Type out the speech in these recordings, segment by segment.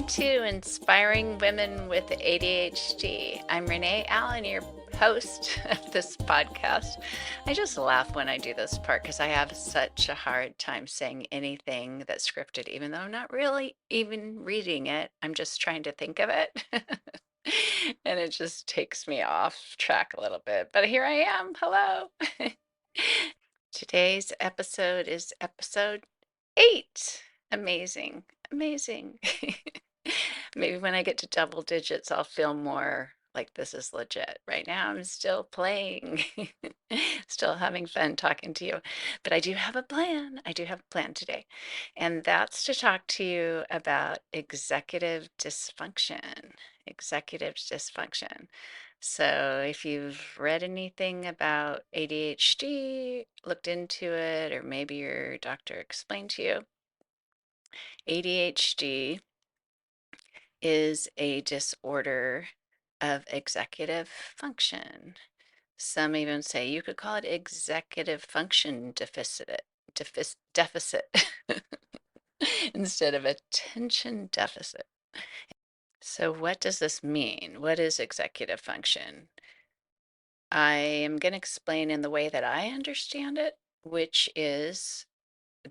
to Inspiring Women with ADHD. I'm Renee Allen, your host of this podcast. I just laugh when I do this part because I have such a hard time saying anything that's scripted, even though I'm not really even reading it. I'm just trying to think of it. And it just takes me off track a little bit. But here I am. Hello. Today's episode is episode 8. Amazing. Amazing. Maybe when I get to double digits, I'll feel more like this is legit. Right now, I'm still playing, still having fun talking to you. But I do have a plan. I do have a plan today. And that's to talk to you about executive dysfunction. Executive dysfunction. So if you've read anything about ADHD, looked into it, or maybe your doctor explained to you, ADHD is a disorder of executive function. Some even say you could call it executive function deficit instead of attention deficit. So what does this mean? What is executive function? I am going to explain in the way that I understand it, which is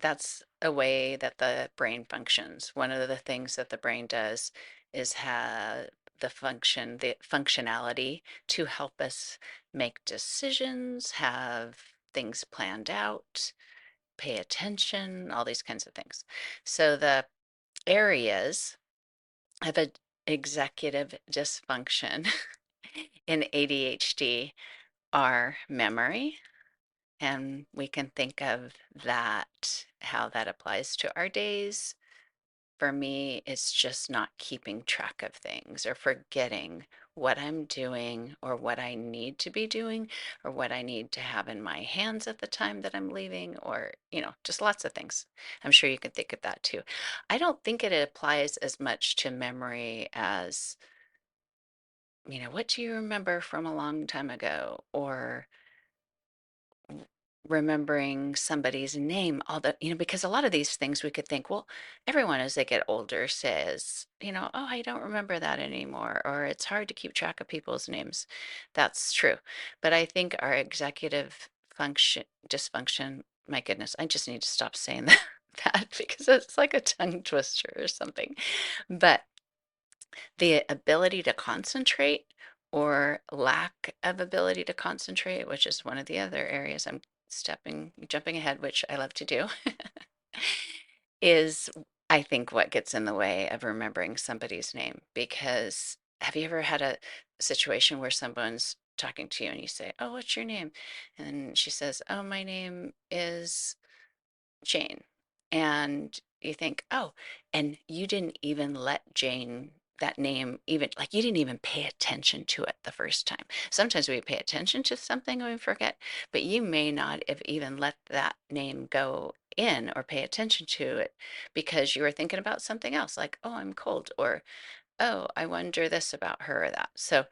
that's a way that the brain functions. One of the things that the brain does is have the functionality to help us make decisions, have things planned out, pay attention, all these kinds of things. So the areas of a executive dysfunction in ADHD are memory, and we can think of that, how that applies to our days. For me, it's just not keeping track of things or forgetting what I'm doing or what I need to be doing or what I need to have in my hands at the time that I'm leaving, or, just lots of things. I'm sure you can think of that too. I don't think it applies as much to memory as, what do you remember from a long time ago? Or remembering somebody's name, although, because a lot of these things we could think, well, everyone as they get older says, oh, I don't remember that anymore, or it's hard to keep track of people's names. That's true. But I think our executive function dysfunction, my goodness, I just need to stop saying that because it's like a tongue twister or something. But the ability to concentrate or lack of ability to concentrate, which is one of the other areas I'm jumping ahead, which I love to do, is I think what gets in the way of remembering somebody's name. Because have you ever had a situation where someone's talking to you and you say, "Oh, what's your name?" And she says, "Oh, my name is Jane." And you think, oh, and you didn't even let Jane, that name, even like you didn't even pay attention to it the first time. Sometimes we pay attention to something and we forget, but you may not have even let that name go in or pay attention to it because you were thinking about something else, like, oh, I'm cold, or oh, I wonder this about her or that. So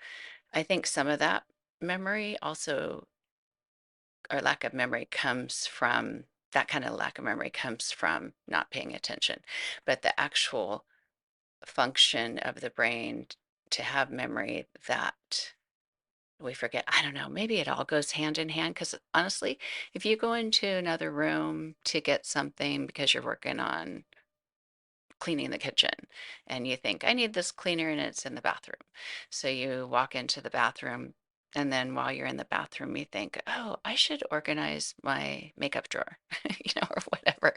I think some of that memory also, or lack of memory, comes from that kind of lack of memory comes from not paying attention. But the actual function of the brain to have memory that we forget, I don't know, maybe it all goes hand in hand. Because honestly, if you go into another room to get something because you're working on cleaning the kitchen and you think, I need this cleaner and it's in the bathroom. So you walk into the bathroom, and then while you're in the bathroom, you think, oh, I should organize my makeup drawer, or whatever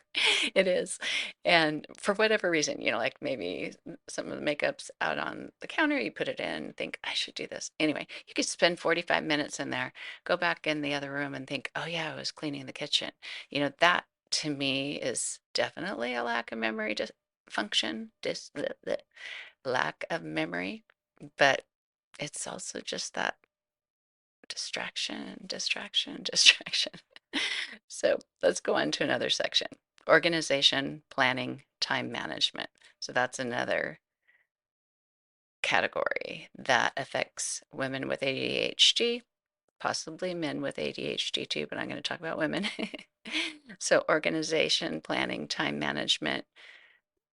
it is. And for whatever reason, like maybe some of the makeup's out on the counter, you put it in, think, I should do this. Anyway, you could spend 45 minutes in there, go back in the other room and think, oh, yeah, I was cleaning the kitchen. That to me is definitely a lack of memory function, the lack of memory, but it's also just that distraction. So let's go on to another section. Organization, planning, time management. So that's another category that affects women with ADHD, possibly men with ADHD too, but I'm going to talk about women. So organization, planning, time management.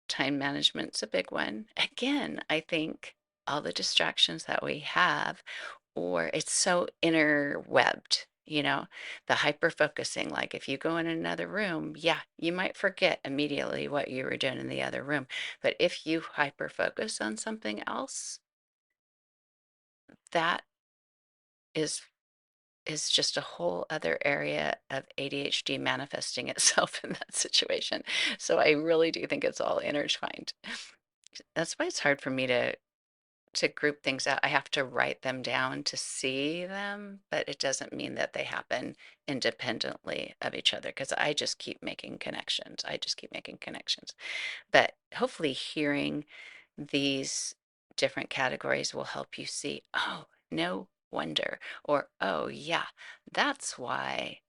time management's a big one. Again, I think all the distractions that we have, or it's so interwebbed, the hyper focusing. Like if you go in another room, yeah, you might forget immediately what you were doing in the other room. But if you hyper focus on something else, that is is just a whole other area of ADHD manifesting itself in that situation. So I really do think it's all intertwined. That's why it's hard for me to group things out. I have to write them down to see them, but it doesn't mean that they happen independently of each other because I just keep making connections. I just keep making connections. But hopefully hearing these different categories will help you see, oh, no wonder, or oh, yeah, that's why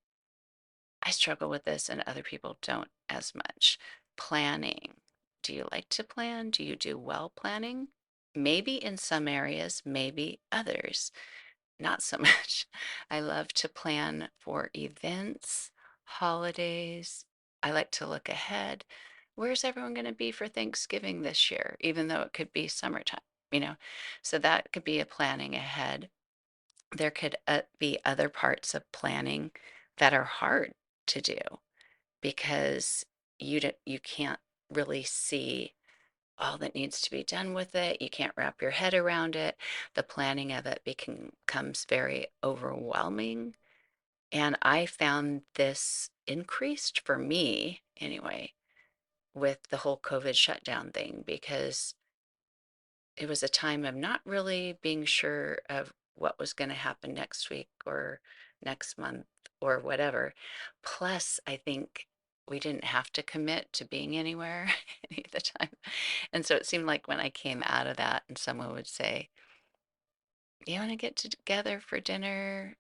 I struggle with this and other people don't as much. Planning. Do you like to plan? Do you do well planning? Maybe in some areas, maybe others, not so much. I love to plan for events, holidays. I like to look ahead. Where's everyone going to be for Thanksgiving this year, even though it could be summertime, you know? So that could be a planning ahead. There could be other parts of planning that are hard to do because you can't really see all that needs to be done with it. You can't wrap your head around it. The planning of it becomes very overwhelming. And I found this increased for me anyway with the whole COVID shutdown thing because it was a time of not really being sure of what was going to happen next week or next month or whatever. Plus, I think we didn't have to commit to being anywhere any of the time. And so it seemed like when I came out of that and someone would say, you want to get together for dinner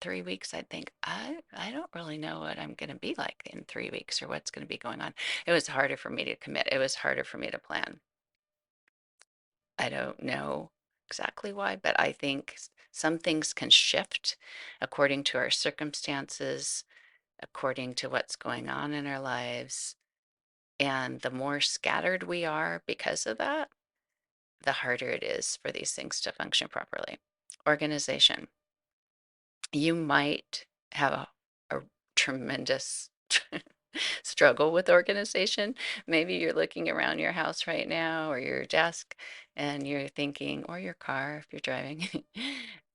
3 weeks, I'd think, I don't really know what I'm going to be like in 3 weeks or what's going to be going on. It was harder for me to commit. It was harder for me to plan. I don't know exactly why, but I think some things can shift according to our circumstances, according to what's going on in our lives. And the more scattered we are because of that, the harder it is for these things to function properly. Organization. You might have a tremendous struggle with organization. Maybe you're looking around your house right now or your desk and you're thinking, or your car if you're driving,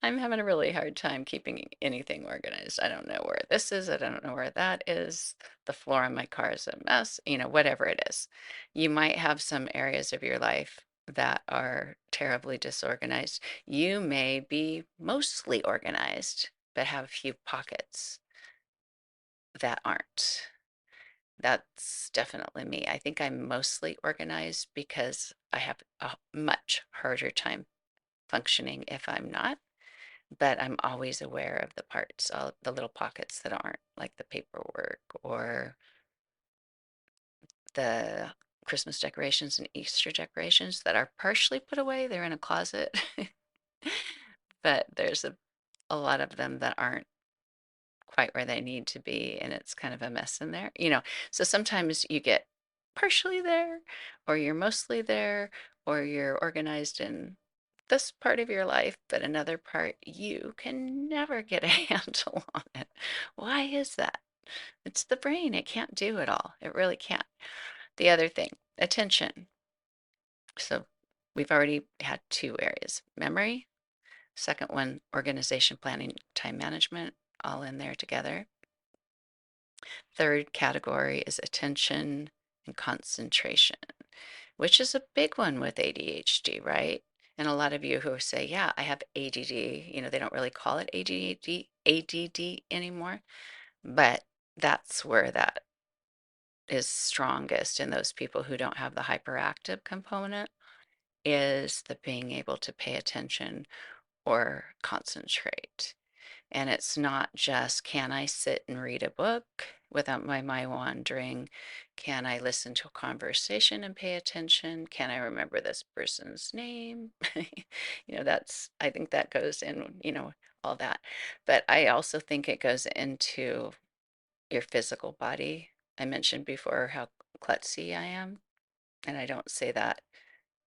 I'm having a really hard time keeping anything organized. I don't know where this is. I don't know where that is. The floor in my car is a mess, whatever it is. You might have some areas of your life that are terribly disorganized. You may be mostly organized, but have a few pockets that aren't. That's definitely me. I think I'm mostly organized because I have a much harder time functioning if I'm not, but I'm always aware of the parts, all the little pockets that aren't, like the paperwork or the Christmas decorations and Easter decorations that are partially put away. They're in a closet, but there's a lot of them that aren't quite where they need to be, and it's kind of a mess in there. So sometimes you get partially there, or you're mostly there, or you're organized in this part of your life, but another part you can never get a handle on it. Why is that? It's the brain. It can't do it all. It really can't. The other thing, attention. So we've already had two areas, memory. Second one, organization, planning, time management, all in there together. Third category is attention and concentration, which is a big one with ADHD, right? And a lot of you who say, yeah, I have ADD, they don't really call it ADD anymore, but that's where that is strongest in those people who don't have the hyperactive component is the being able to pay attention or concentrate. And it's not just, can I sit and read a book without my mind wandering? Can I listen to a conversation and pay attention? Can I remember this person's name? I think that goes in, all that. But I also think it goes into your physical body. I mentioned before how klutzy I am. And I don't say that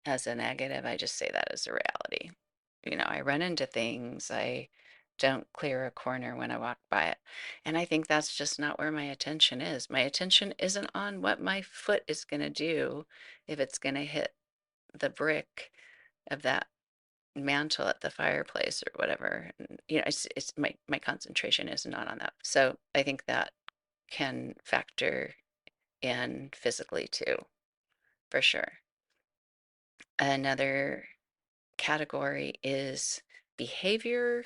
as a negative, I just say that as a reality. I run into things, I don't clear a corner when I walk by it. And I think that's just not where my attention is. My attention isn't on what my foot is going to do if it's going to hit the brick of that mantle at the fireplace or whatever. It's my concentration is not on that. So I think that can factor in physically too, for sure. Another category is behavior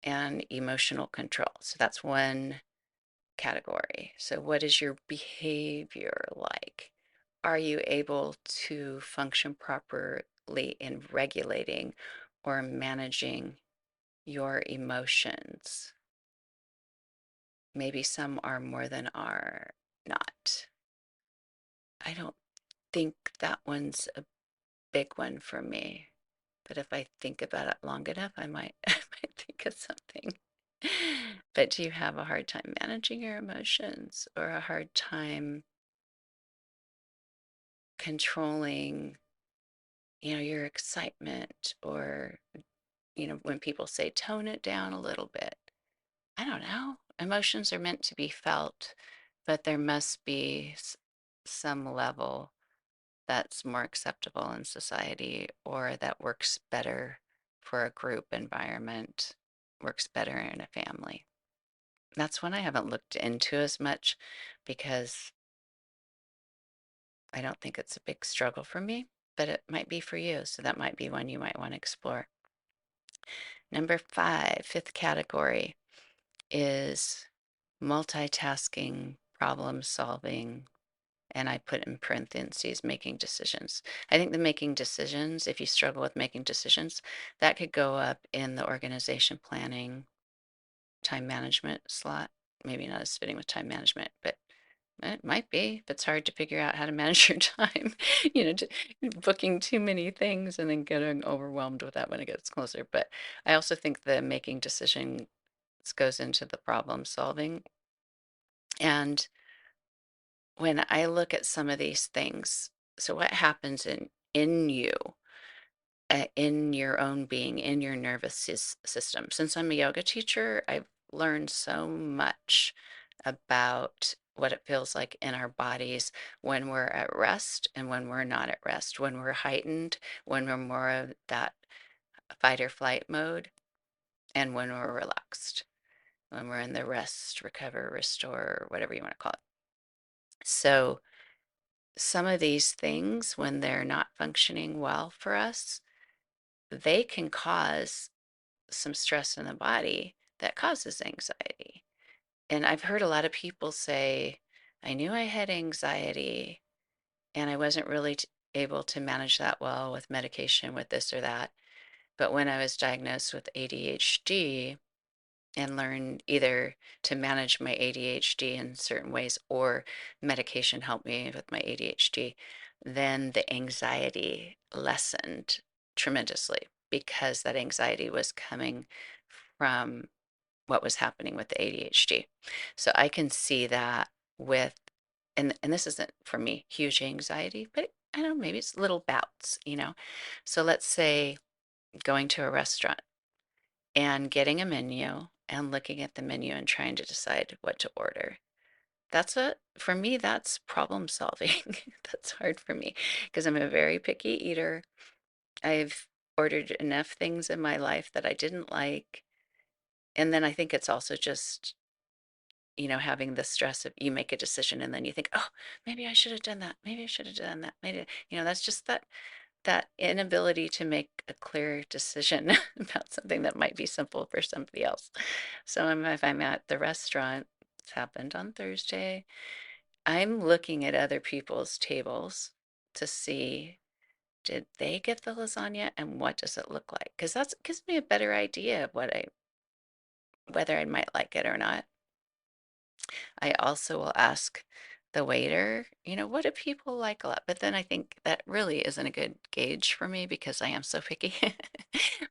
and emotional control. So that's one category. So, what is your behavior like? Are you able to function properly in regulating or managing your emotions? Maybe some are more than are not. I don't think that one's a big one for me. But if I think about it long enough, I might, I might think of something. But do you have a hard time managing your emotions or a hard time controlling, your excitement or, when people say tone it down a little bit? I don't know. Emotions are meant to be felt, but there must be some level that's more acceptable in society or that works better for a group environment, works better in a family. That's one I haven't looked into as much because I don't think it's a big struggle for me, but it might be for you. So that might be one you might want to explore. Number five, fifth category is multitasking, problem solving, and I put in parentheses making decisions. I think the making decisions, if you struggle with making decisions, that could go up in the organization planning, time management slot. Maybe not as fitting with time management, but it might be if it's hard to figure out how to manage your time, booking too many things and then getting overwhelmed with that when it gets closer. But I also think the making decisions goes into the problem solving. And when I look at some of these things, so what happens in you, in your own being, in your nervous system? Since I'm a yoga teacher, I've learned so much about what it feels like in our bodies when we're at rest and when we're not at rest, when we're heightened, when we're more of that fight or flight mode, and when we're relaxed, when we're in the rest, recover, restore, whatever you want to call it. So some of these things, when they're not functioning well for us, they can cause some stress in the body that causes anxiety. And I've heard a lot of people say, I knew I had anxiety and I wasn't really able to manage that well with medication, with this or that. But when I was diagnosed with ADHD, and learn either to manage my ADHD in certain ways or medication helped me with my ADHD, then the anxiety lessened tremendously because that anxiety was coming from what was happening with the ADHD. So I can see that with, and this isn't for me huge anxiety, but I don't know, maybe it's little bouts. So let's say going to a restaurant and getting a menu and looking at the menu and trying to decide what to order. For me, that's problem solving. That's hard for me because I'm a very picky eater. I've ordered enough things in my life that I didn't like. And then I think it's also just, having the stress of you make a decision and then you think, oh, maybe I should have done that. Maybe I should have done that. Maybe, that's just that inability to make a clear decision about something that might be simple for somebody else. So if I'm at the restaurant, it's happened on Thursday, I'm looking at other people's tables to see, did they get the lasagna and what does it look like? Because that gives me a better idea of whether I might like it or not. I also will ask the waiter, what do people like a lot? But then I think that really isn't a good gauge for me because I am so picky.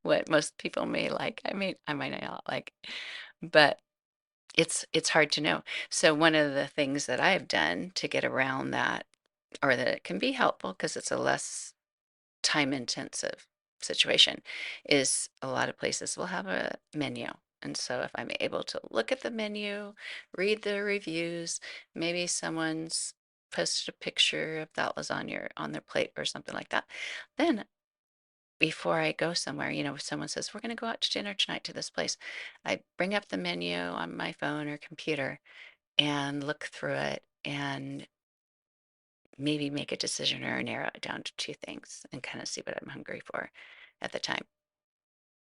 What most people may like, I might not like, but it's hard to know. So one of the things that I have done to get around that or that it can be helpful because it's a less time intensive situation, is a lot of places will have a menu. And so if I'm able to look at the menu, read the reviews, maybe someone's posted a picture of that lasagna on their plate or something like that, then before I go somewhere, if someone says, we're going to go out to dinner tonight to this place, I bring up the menu on my phone or computer and look through it and maybe make a decision or narrow it down to two things and kind of see what I'm hungry for at the time.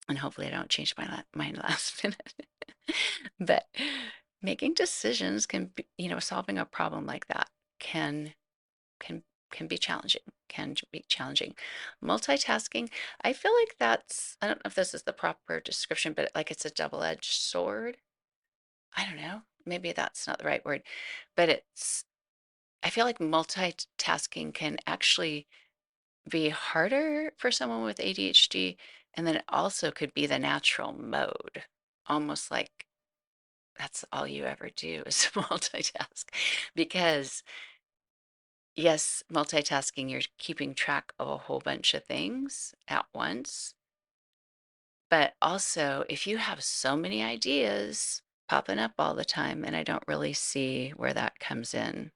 And hopefully I don't change my mind last minute. But making decisions can be, solving a problem like that can can can be challenging. Can be challenging. Multitasking, I feel like I don't know if this is the proper description, but like it's a double-edged sword. I don't know. Maybe that's not the right word, but I feel like multitasking can actually be harder for someone with ADHD, and then it also could be the natural mode, almost like that's all you ever do is multitask. Because, yes, multitasking, you're keeping track of a whole bunch of things at once. But also, if you have so many ideas popping up all the time, and I don't really see where that comes in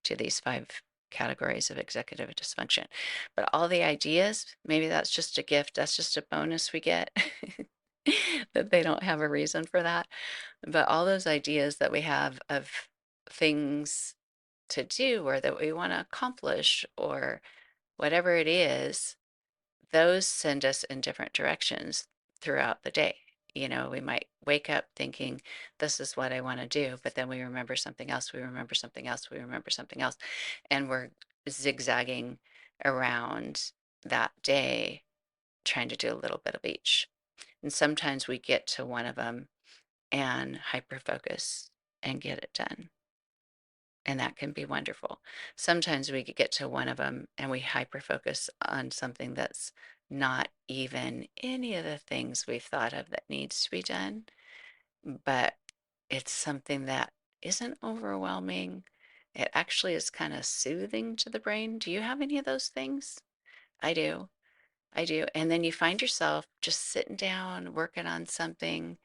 to these five categories of executive dysfunction. But all the ideas, maybe that's just a gift, that's just a bonus we get, that they don't have a reason for that. But all those ideas that we have of things to do or that we want to accomplish or whatever it is, those send us in different directions throughout the day. We might wake up thinking, this is what I want to do, but then we remember something else, we remember something else, we remember something else, and we're zigzagging around that day trying to do a little bit of each. And sometimes we get to one of them and hyper focus and get it done. And that can be wonderful. Sometimes we could get to one of them and we hyper focus on something that's not even any of the things we've thought of that needs to be done, but it's something that isn't overwhelming. It actually is kind of soothing to the brain. Do you have any of those things? I do. I do. And then you find yourself just sitting down, working on something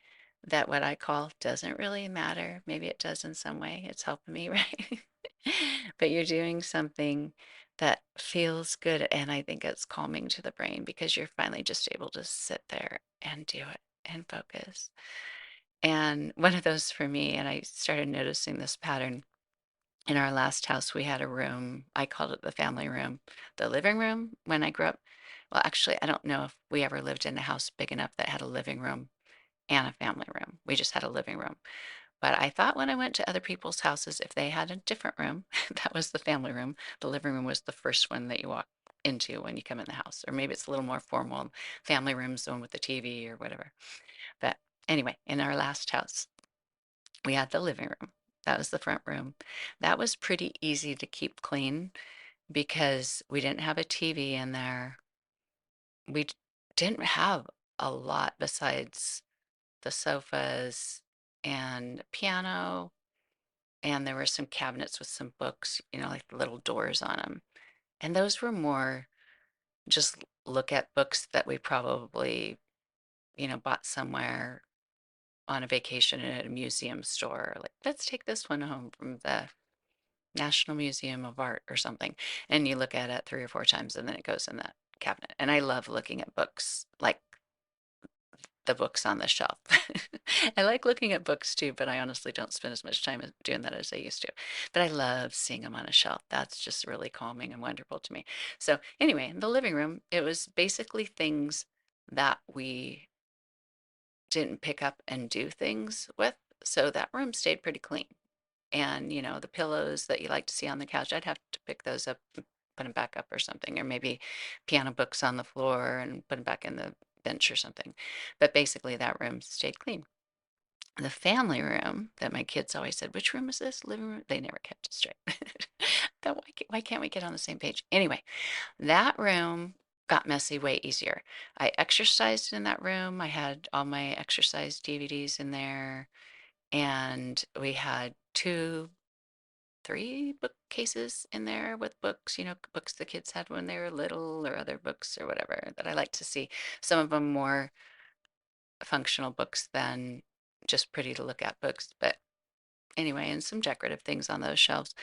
that what I call doesn't really matter. Maybe it does in some way. It's helping me, right? But you're doing something that feels good. And I think it's calming to the brain because you're finally just able to sit there and do it and focus. And one of those for me, and I started noticing this pattern in our last house, we had a room. I called it the family room, the living room when I grew up. Well, actually, I don't know if we ever lived in a house big enough that had a living room and a family room. We just had a living room. But I thought when I went to other people's houses, if they had a different room, that was the family room. The living room was the first one that you walk into when you come in the house. Or maybe it's a little more formal. Family room's the one with the TV or whatever. But anyway, in our last house, we had the living room. That was the front room. That was pretty easy to keep clean because we didn't have a TV in there. We didn't have a lot besides the sofas and piano, and there were some cabinets with some books, like little doors on them. And those were more just look at books that we probably, bought somewhere on a vacation at a museum store. Like, let's take this one home from the National Museum of Art or something. And you look at it three or four times and then it goes in that cabinet. And I love looking at books, like the books on the shelf. I like looking at books too, but I honestly don't spend as much time doing that as I used to. But I love seeing them on a shelf. That's just really calming and wonderful to me. So, anyway, in the living room, it was basically things that we didn't pick up and do things with. So that room stayed pretty clean. And, the pillows that you like to see on the couch, I'd have to pick those up and put them back up or something, or maybe piano books on the floor and put them back in the bench or something. But basically, that room stayed clean. The family room that my kids always said, which room is this? Living room? They never kept it straight. But why can't we get on the same page? Anyway, that room got messy way easier. I exercised in that room. I had all my exercise DVDs in there, and we had two three bookcases in there with books, books the kids had when they were little or other books or whatever that I like to see. Some of them more functional books than just pretty to look at books. But anyway, and some decorative things on those shelves.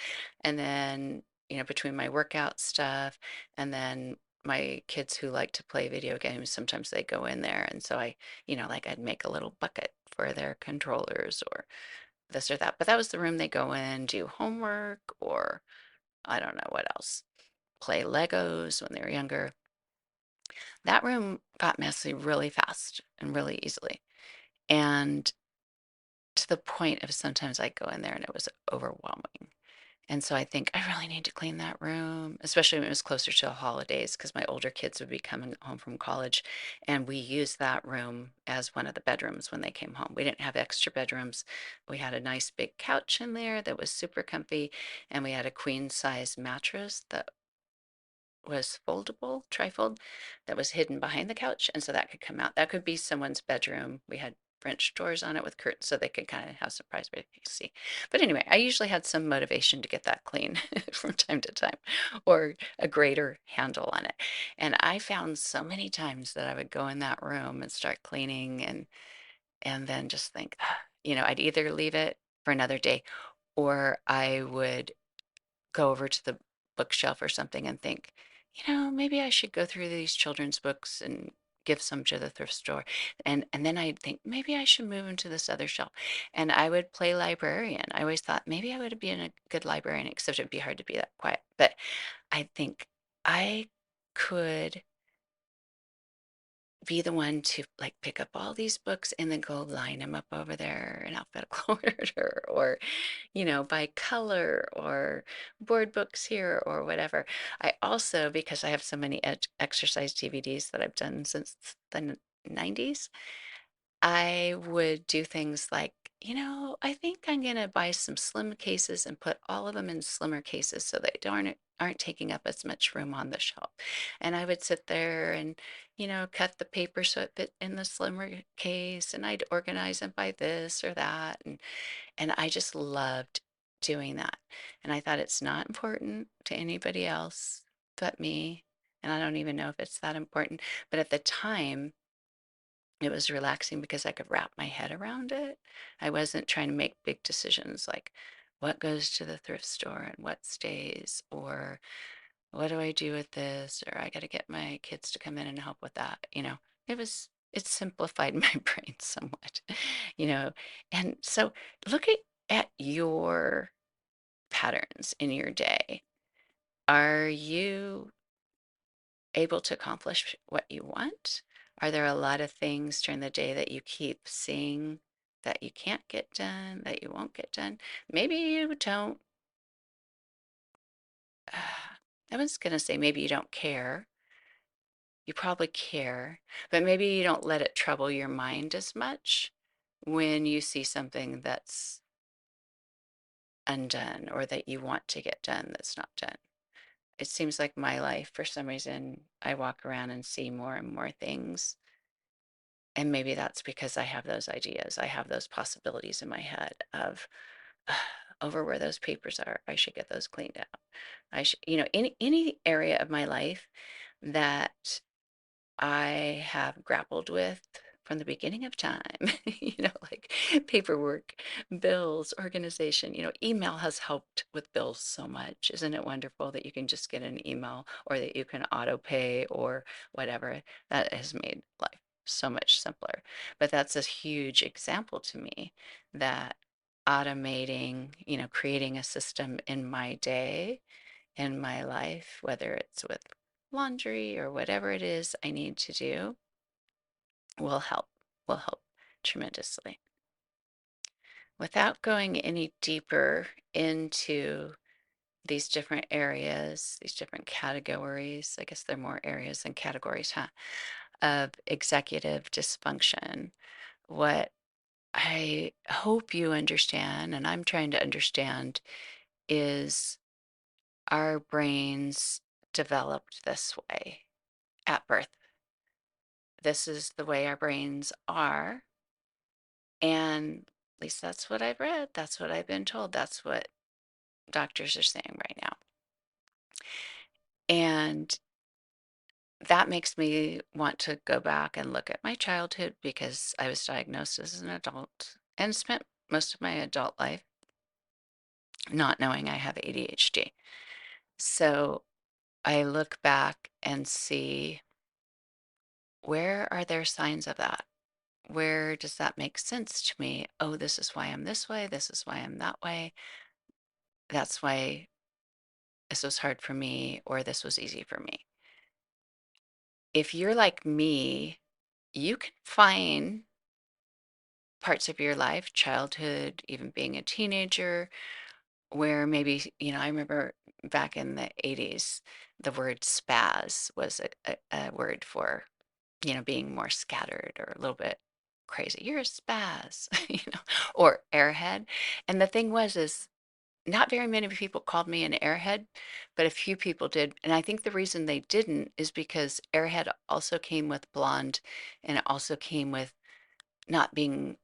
And then, between my workout stuff and then my kids who like to play video games, sometimes they go in there. And so like I'd make a little bucket for their controllers or this or that. But that was the room they go in, do homework, or I don't know what else, play Legos when they were younger. That room got messy really fast and really easily. And to the point of sometimes I go in there and it was overwhelming. And so I think I really need to clean that room, especially when it was closer to the holidays, because my older kids would be coming home from college. And we used that room as one of the bedrooms when they came home. We didn't have extra bedrooms. We had a nice big couch in there that was super comfy. And we had a queen size mattress that was foldable, trifold, that was hidden behind the couch. And so that could come out. That could be someone's bedroom. We had French doors on it with curtains so they could kind of have surprise privacy. But anyway, I usually had some motivation to get that clean from time to time or a greater handle on it. And I found so many times that I would go in that room and start cleaning and then just think, I'd either leave it for another day or I would go over to the bookshelf or something and think, maybe I should go through these children's books and give some to the thrift store. And then I'd think maybe I should move them to this other shelf. And I would play librarian. I always thought maybe I would be a good librarian, except it'd be hard to be that quiet. But I think I could be the one to like pick up all these books and then go line them up over there in alphabetical order or by color or board books here or whatever. I also, because I have so many exercise DVDs that I've done since the 90s, I would do things like, I think I'm going to buy some slim cases and put all of them in slimmer cases so they aren't taking up as much room on the shelf. And I would sit there and, cut the paper so it fit in the slimmer case and I'd organize them by this or that. And I just loved doing that. And I thought it's not important to anybody else but me. And I don't even know if it's that important. But at the time, it was relaxing because I could wrap my head around it. I wasn't trying to make big decisions like what goes to the thrift store and what stays, or what do I do with this, or I got to get my kids to come in and help with that. It simplified my brain somewhat, you know. And so look at your patterns in your day. Are you able to accomplish what you want? Are there a lot of things during the day that you keep seeing that you can't get done, that you won't get done? Maybe you don't. I was going to say maybe you don't care. You probably care, but maybe you don't let it trouble your mind as much when you see something that's undone or that you want to get done that's not done. It seems like my life, for some reason, I walk around and see more and more things. And maybe that's because I have those ideas. I have those possibilities in my head of over where those papers are. I should get those cleaned out. I should, any area of my life that I have grappled with from the beginning of time, like paperwork, bills, organization. Email has helped with bills so much. Isn't it wonderful that you can just get an email or that you can auto pay or whatever? That has made life so much simpler. But that's a huge example to me that automating, creating a system in my day, in my life, whether it's with laundry or whatever it is I need to do, will help, will help tremendously. Without going any deeper into these different areas, these different categories, I guess they're more areas than categories, huh? Of executive dysfunction, what I hope you understand, and I'm trying to understand, is our brains developed this way at birth. This is the way our brains are. And at least that's what I've read. That's what I've been told. That's what doctors are saying right now. And that makes me want to go back and look at my childhood because I was diagnosed as an adult and spent most of my adult life not knowing I have ADHD. So I look back and see, where are there signs of that? Where does that make sense to me? Oh, this is why I'm this way. This is why I'm that way. That's why this was hard for me, or this was easy for me. If you're like me, you can find parts of your life, childhood, even being a teenager, where maybe, I remember back in the 80s, the word spaz was a word for, being more scattered or a little bit crazy. You're a spaz, or airhead. And the thing was, is not very many people called me an airhead, but a few people did. And I think the reason they didn't is because airhead also came with blonde, and it also came with not being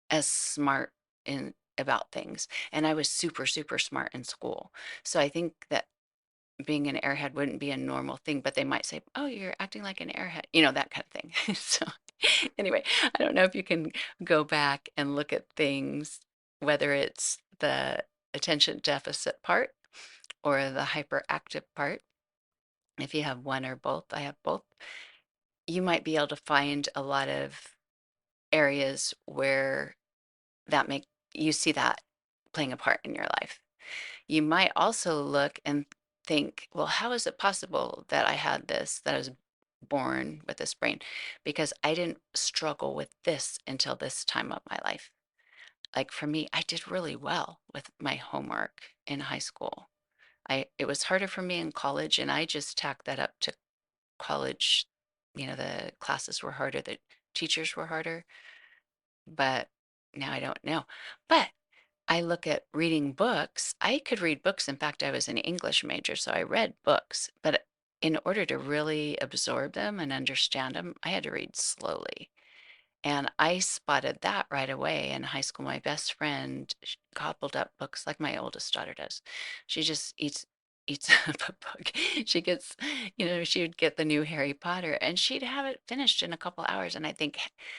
as smart in about things. And I was super, super smart in school. So I think that being an airhead wouldn't be a normal thing, but they might say, "Oh, you're acting like an airhead," that kind of thing. So anyway, I don't know if you can go back and look at things, whether it's the attention deficit part or the hyperactive part. If you have one or both, I have both, you might be able to find a lot of areas where that make you see that playing a part in your life. You might also look and think, well, how is it possible that I had this, that I was born with this brain? Because I didn't struggle with this until this time of my life. Like for me, I did really well with my homework in high school. It was harder for me in college, and I just tacked that up to college. The classes were harder, the teachers were harder, but now I don't know. But I look at reading books. I could read books. In fact, I was an English major, so I read books. But in order to really absorb them and understand them, I had to read slowly. And I spotted that right away in high school. My best friend gobbled up books like my oldest daughter does. She just eats up a book. She gets, she would get the new Harry Potter and she'd have it finished in a couple hours. And I think,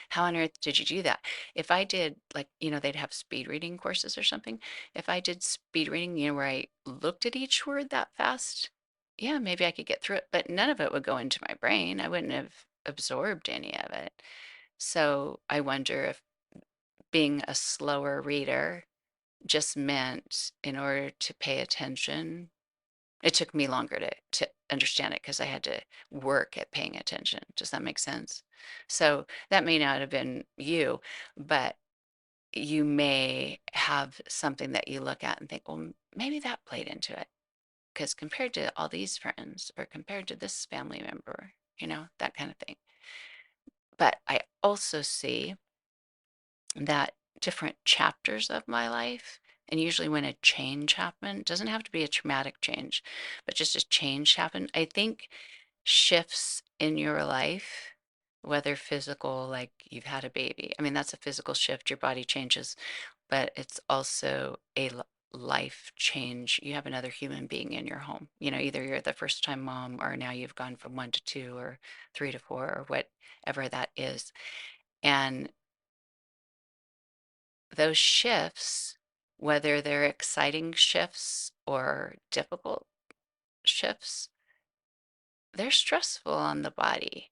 how on earth did you do that? If I did, like, they'd have speed reading courses or something. If I did speed reading, where I looked at each word that fast, yeah, maybe I could get through it, but none of it would go into my brain. I wouldn't have absorbed any of it. So I wonder if being a slower reader just meant, in order to pay attention, it took me longer to understand it because I had to work at paying attention. Does that make sense? So that may not have been you, but you may have something that you look at and think, well, maybe that played into it. Because compared to all these friends or compared to this family member, that kind of thing. But I also see that different chapters of my life, and usually when a change happened, doesn't have to be a traumatic change, but just a change happened. I think shifts in your life, whether physical, like you've had a baby, I mean, that's a physical shift, your body changes, but it's also a life change. You have another human being in your home. Either you're the first time mom, or now you've gone from one to two, or three to four, or whatever that is. And those shifts, whether they're exciting shifts or difficult shifts, they're stressful on the body.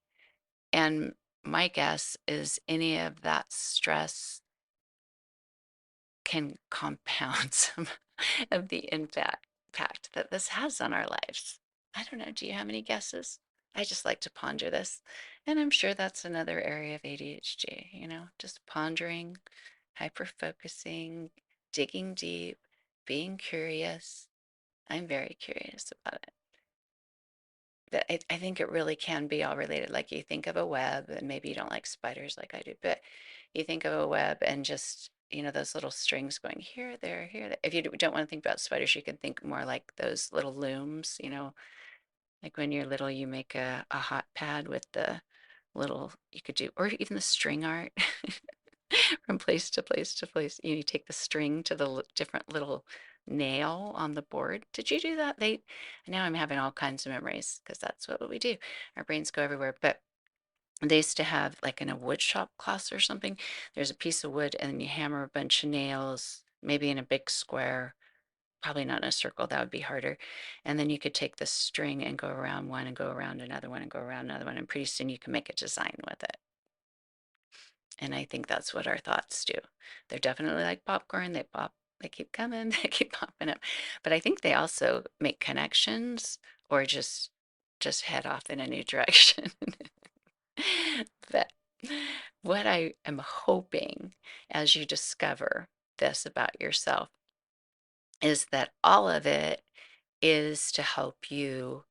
And my guess is any of that stress can compound some of the impact that this has on our lives. I don't know. Do you have any guesses? I just like to ponder this. And I'm sure that's another area of ADHD, just pondering, hyper focusing, digging deep, being curious. I'm very curious about it. I think it really can be all related. Like you think of a web, and maybe you don't like spiders like I do, but you think of a web and just, those little strings going here, there, here, there. If you don't want to think about spiders, you can think more like those little looms, like when you're little, you make a hot pad with the little, you could do, or even the string art. From place to place to place. You take the string to the different little nail on the board. Did you do that? Now I'm having all kinds of memories because that's what we do. Our brains go everywhere. But they used to have, like in a wood shop class or something, there's a piece of wood and then you hammer a bunch of nails, maybe in a big square, probably not in a circle, that would be harder. And then you could take the string and go around one and go around another one and go around another one. And pretty soon you can make a design with it. And I think that's what our thoughts do. They're definitely like popcorn. They pop, they keep coming, they keep popping up. But I think they also make connections or just head off in a new direction. But what I am hoping as you discover this about yourself is that all of it is to help you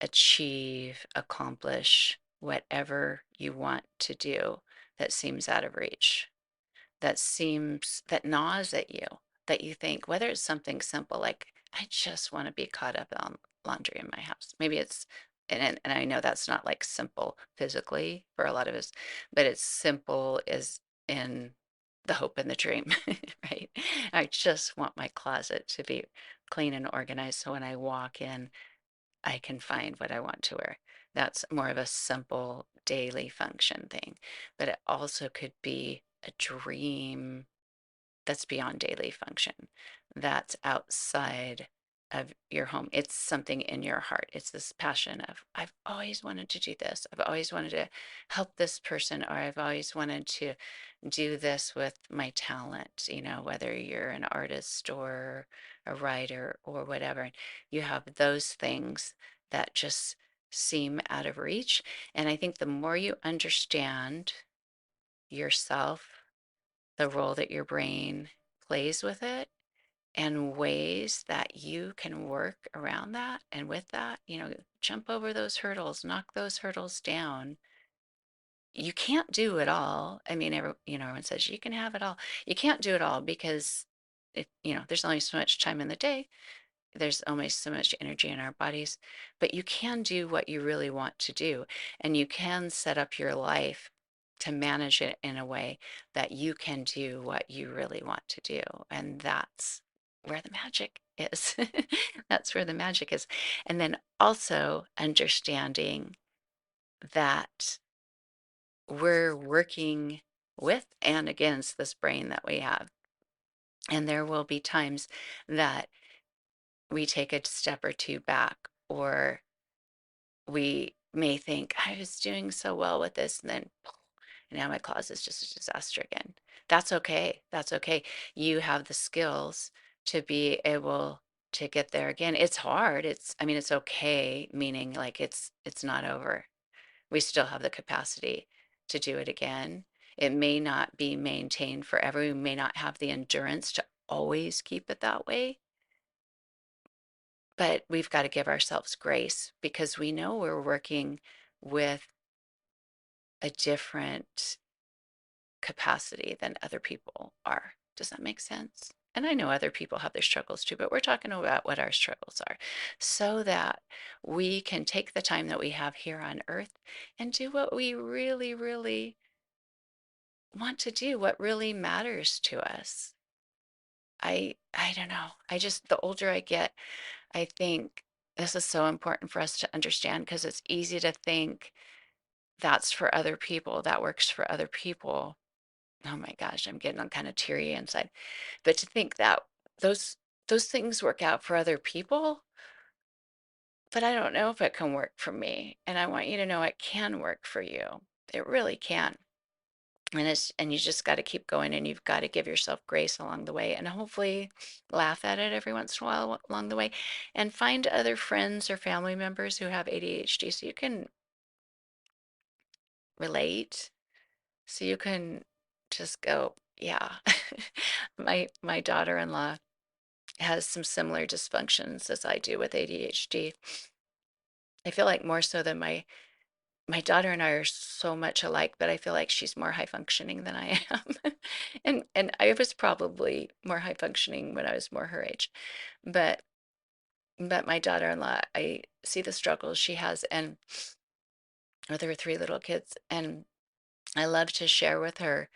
achieve, accomplish whatever you want to do that seems out of reach, that gnaws at you, that you think, whether it's something simple like, I just want to be caught up on laundry in my house. Maybe it's, and I know that's not like simple physically for a lot of us, but it's simple as in the hope and the dream, right? I just want my closet to be clean and organized so when I walk in, I can find what I want to wear. That's more of a simple daily function thing. But it also could be a dream that's beyond daily function, that's outside of your home. It's something in your heart. It's this passion of, I've always wanted to do this. I've always wanted to help this person, or I've always wanted to do this with my talent, whether you're an artist or a writer or whatever. You have those things that just seem out of reach. And I think the more you understand yourself, the role that your brain plays with it, and ways that you can work around that and with that, jump over those hurdles, knock those hurdles down. You can't do it all. I mean, everyone says you can have it all. You can't do it all because there's only so much time in the day. There's only so much energy in our bodies, but you can do what you really want to do, and you can set up your life to manage it in a way that you can do what you really want to do. And that's where the magic is. That's where the magic is. And then also understanding that we're working with and against this brain that we have. And there will be times that we take a step or two back, or we may think, I was doing so well with this, and then now my closet is just a disaster again. That's okay. That's okay. You have the skills to be able to get there again. It's hard. I mean, it's okay, meaning like it's not over. We still have the capacity to do it again. It may not be maintained forever. We may not have the endurance to always keep it that way, but we've got to give ourselves grace because we know we're working with a different capacity than other people are. Does that make sense? And I know other people have their struggles too, but we're talking about what our struggles are so that we can take the time that we have here on earth and do what we really, really want to do, what really matters to us. I don't know. The older I get, I think this is so important for us to understand because it's easy to think that's for other people, that works for other people. Oh my gosh, I'm getting kind of teary inside. But to think that those those things work out for other people, but I don't know if it can work for me. And I want you to know it can work for you. It really can. And you just got to keep going and you've got to give yourself grace along the way and hopefully laugh at it every once in a while along the way and find other friends or family members who have ADHD so you can relate, so you can just go, yeah. My daughter-in-law has some similar dysfunctions as I do with ADHD. I feel like more so than my daughter and I are so much alike, but I feel like she's more high functioning than I am. And I was probably more high functioning when I was more her age. But but my daughter-in-law, I see the struggles she has and with her three little kids, and I love to share with her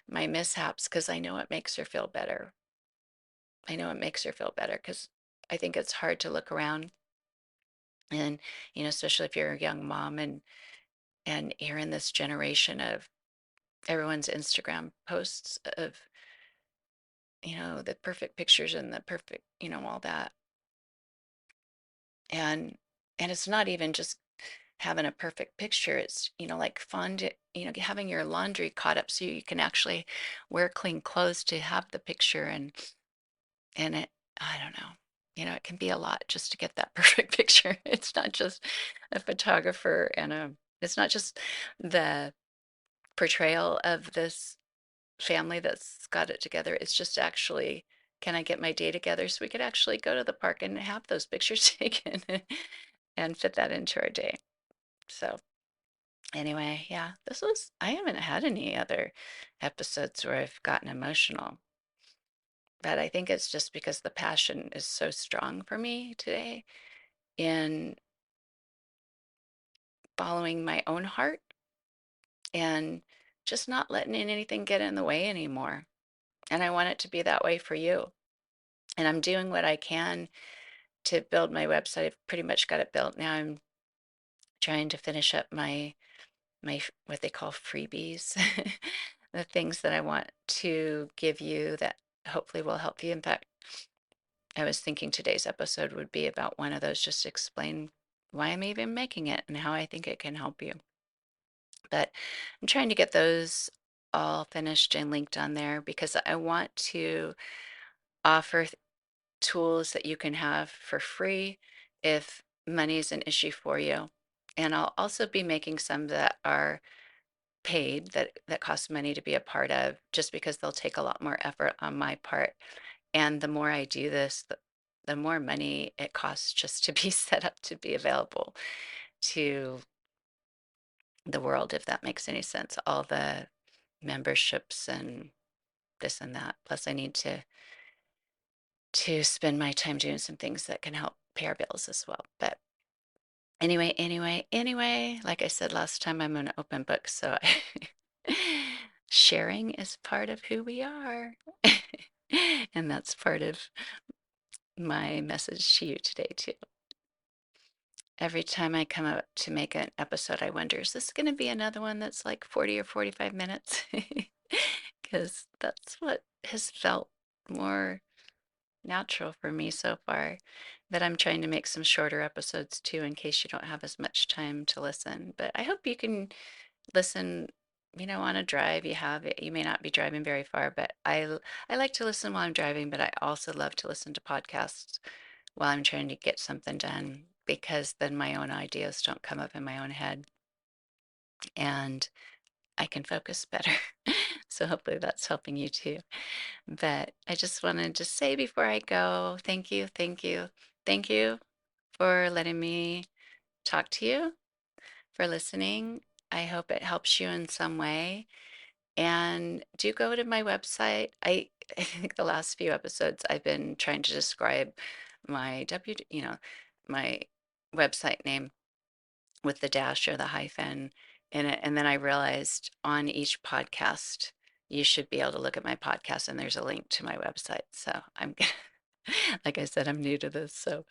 my mishaps because I know it makes her feel better. I know it makes her feel better because I think it's hard to look around and, especially if you're a young mom and you're in this generation of everyone's Instagram posts of, the perfect pictures and the perfect, all that. And it's not even just having a perfect picture. It's, like fond, having your laundry caught up so you can actually wear clean clothes to have the picture. And it, I don't know, it can be a lot just to get that perfect picture. It's not just a photographer it's not just the portrayal of this family that's got it together. It's just actually, can I get my day together so we could actually go to the park and have those pictures taken and fit that into our day. So anyway, yeah, I haven't had any other episodes where I've gotten emotional, but I think it's just because the passion is so strong for me today in following my own heart and just not letting anything get in the way anymore. And I want it to be that way for you. And I'm doing what I can to build my website. I've pretty much got it built now. I'm trying to finish up my what they call freebies, the things that I want to give you that hopefully will help you. In fact, I was thinking today's episode would be about one of those, just to explain why I'm even making it and how I think it can help you. But I'm trying to get those all finished and linked on there because I want to offer tools that you can have for free if money is an issue for you. And I'll also be making some that are paid, that cost money to be a part of, just because they'll take a lot more effort on my part. And the more I do this, the more money it costs just to be set up to be available to the world, if that makes any sense. All the memberships and this and that. Plus I need to spend my time doing some things that can help pay our bills as well. But anyway, like I said last time, I'm an open book, so sharing is part of who we are. And that's part of my message to you today, too. Every time I come up to make an episode, I wonder, is this going to be another one that's like 40 or 45 minutes? Because that's what has felt more natural for me so far. But I'm trying to make some shorter episodes too, in case you don't have as much time to listen. But I hope you can listen, on a drive. You may not be driving very far, but I like to listen while I'm driving, but I also love to listen to podcasts while I'm trying to get something done, because then my own ideas don't come up in my own head and I can focus better. So hopefully that's helping you too. But I just wanted to say before I go, thank you, thank you, thank you for letting me talk to you, for listening. I hope it helps you in some way. And do go to my website. I think the last few episodes I've been trying to describe my my website name with the dash or the hyphen in it. And then I realized on each podcast, you should be able to look at my podcast and there's a link to my website. So like I said, I'm new to this, so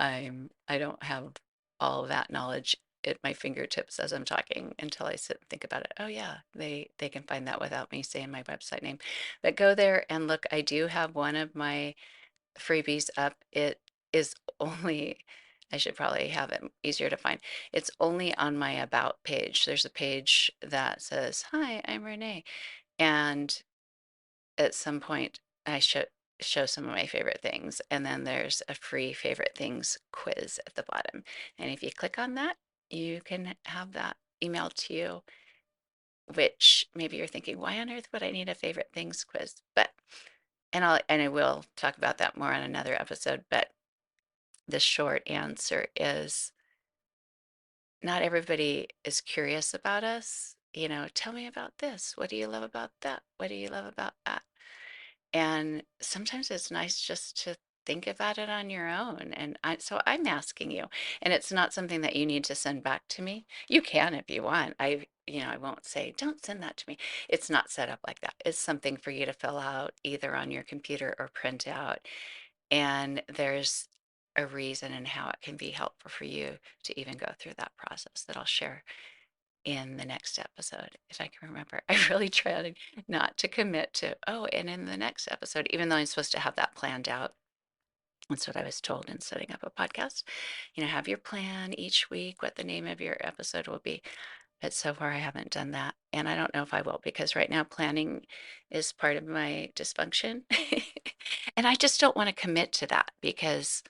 I don't have all of that knowledge at my fingertips as I'm talking until I sit and think about it. Oh yeah, they can find that without me saying my website name. But go there and look. I do have one of my freebies up. It is only, I should probably have it easier to find. It's only on my about page. There's a page that says, "Hi, I'm Renee." And at some point I show some of my favorite things, and then there's a free favorite things quiz at the bottom. And if you click on that, you can have that emailed to you, which maybe you're thinking, why on earth would I need a favorite things quiz? But I will talk about that more on another episode, but the short answer is not everybody is curious about us. Tell me about this. What do you love about that? What do you love about that? And sometimes it's nice just to think about it on your own. And so I'm asking you, and it's not something that you need to send back to me. You can if you want. I won't say, don't send that to me. It's not set up like that. It's something for you to fill out either on your computer or print out. And there's a reason and how it can be helpful for you to even go through that process that I'll share in the next episode, if I can remember. I really tried not to commit to, oh, and in the next episode, even though I'm supposed to have that planned out. That's what I was told in setting up a podcast. Have your plan each week, what the name of your episode will be. But so far, I haven't done that. And I don't know if I will, because right now planning is part of my dysfunction. And I just don't want to commit to that because,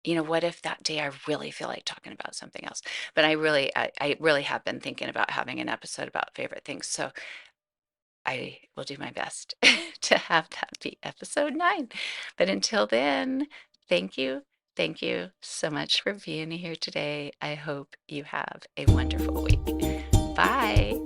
what if that day I really feel like talking about something else? But I really have been thinking about having an episode about favorite things. So I will do my best to have that be episode 9. But until then, thank you. Thank you so much for being here today. I hope you have a wonderful week. Bye.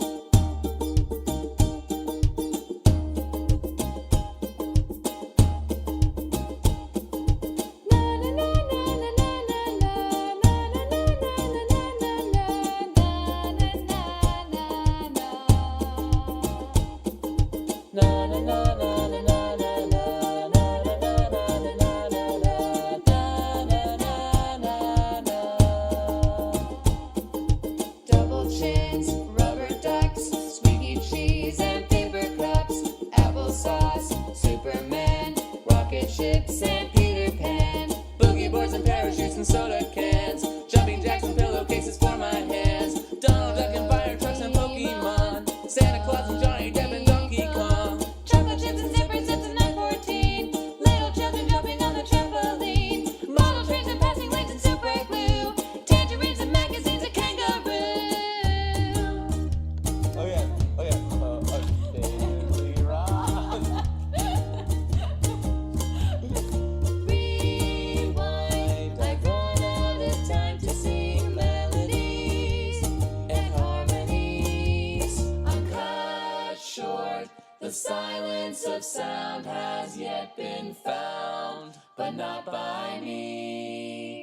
Double chins, rubber ducks, squeaky cheese and paper cups, applesauce, Superman, rocket ships and Peter Pan, boogie boards and parachutes and soda cans, jumping jacks and pillowcases for my hands, Donald Duck and fire trucks and Pokemon, Santa Claus and Johnny Depp and Donkey Kong, chocolate chips and zipper zips and 914, little children jumping on the trampoline, model trains and passing lanes and super glue, tangerines and magazines and kangaroo. Oh yeah. Daily Rock. Rewind, I've run out of time to sing melodies and harmonies. I'm cut short, the silence of sound has yet been found, but not by me.